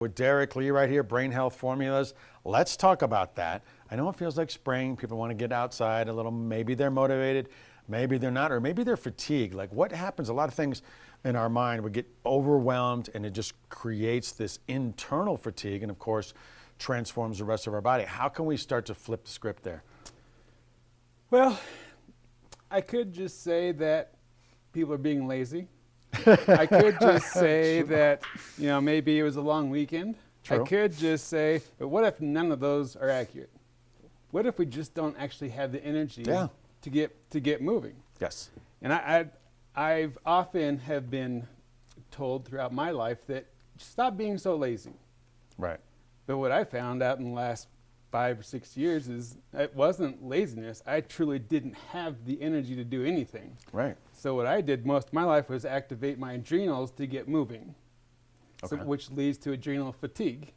With Derek Lee right here, Brain Health Formulas. Let's talk about that. I know it feels like spring. People want to get outside a little. Maybe they're motivated, maybe they're not, or maybe they're fatigued. Like what happens? A lot of things in our mind, we get overwhelmed and it just creates this internal fatigue and of course transforms the rest of our body. How can we start to flip the script there? Well, I could just say that people are being lazy. I could just say that, maybe it was a long weekend. True. I could just say, but what if none of those are accurate? What if we just don't actually have the energy to get moving? Yes. And I've often have been told throughout my life that stop being so lazy. Right. But what I found out in the last 5 or 6 years is it wasn't laziness. I truly didn't have the energy to do anything. Right. So what I did most of my life was activate my adrenals to get moving, Okay. which leads to adrenal fatigue.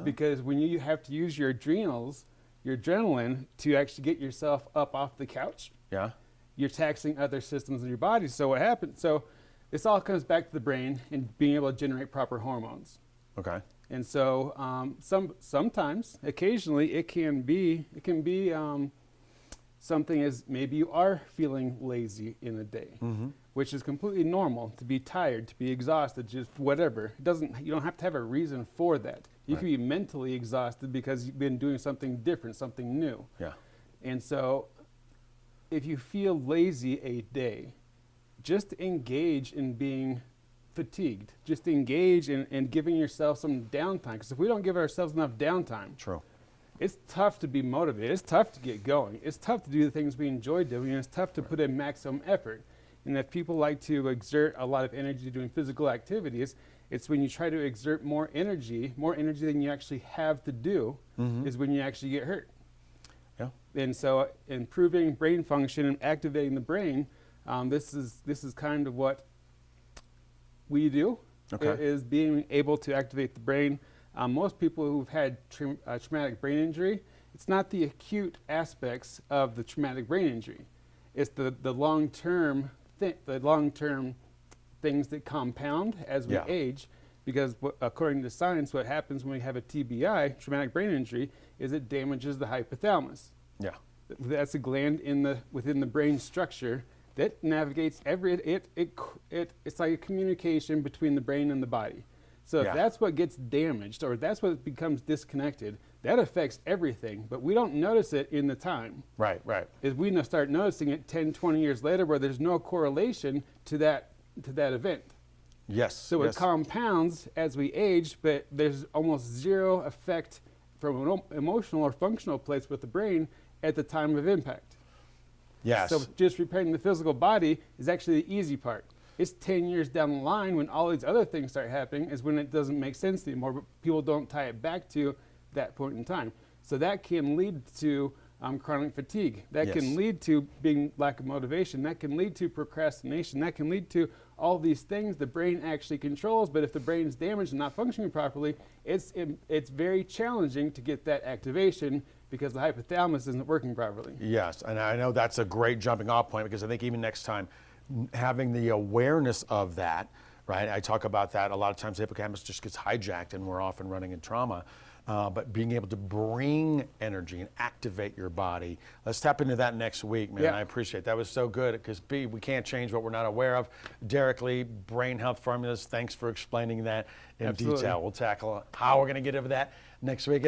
Because when you have to use your adrenals, your adrenaline, to actually get yourself up off the couch, you're taxing other systems in your body. So what happens? So this all comes back to the brain and being able to generate proper hormones. Okay. And so sometimes, occasionally, it can be something as maybe you are feeling lazy in a day, which is completely normal to be tired, to be exhausted, just whatever. You don't have to have a reason for that. You can be mentally exhausted because you've been doing something different, something new. Yeah. And so if you feel lazy a day, just engage in being fatigued. Just engage in giving yourself some downtime. Because if we don't give ourselves enough downtime, True. it's tough to be motivated. It's tough to get going. It's tough to do the things we enjoy doing, and it's tough to put in maximum effort. And if people like to exert a lot of energy doing physical activities, it's when you try to exert more energy than you actually have to do, is when you actually get hurt. Yeah. And so improving brain function and activating the brain, this is kind of what we do, is being able to activate the brain. Most people who've had traumatic brain injury, it's not the acute aspects of the traumatic brain injury. It's the long-term things that compound as we age, because according to science, what happens when we have a TBI, traumatic brain injury, is it damages the hypothalamus. Yeah. That's a gland within the brain structure that navigates it's like a communication between the brain and the body. So if that's what gets damaged, or that's what becomes disconnected, that affects everything, but we don't notice it in the time. Right, right. Is we start noticing it 10, 20 years later where there's no correlation to that event. Yes. So it compounds as we age, but there's almost zero effect from an emotional or functional place with the brain at the time of impact. Yes. So just repairing the physical body is actually the easy part. It's 10 years down the line when all these other things start happening is when it doesn't make sense anymore, but people don't tie it back to that point in time. So that can lead to chronic fatigue. That can lead to being lack of motivation. That can lead to procrastination. That can lead to all these things the brain actually controls, but if the brain is damaged and not functioning properly, it's very challenging to get that activation because the hypothalamus isn't working properly. Yes, and I know that's a great jumping off point, because I think even next time, having the awareness of that, right? I talk about that a lot of times. The hippocampus just gets hijacked and we're often running in trauma. But being able to bring energy and activate your body. Let's tap into that next week, man. I appreciate that. That was so good, because we can't change what we're not aware of. Derek Lee, Brain Health Formulas, thanks for explaining that in detail. We'll tackle how we're going to get over that next week.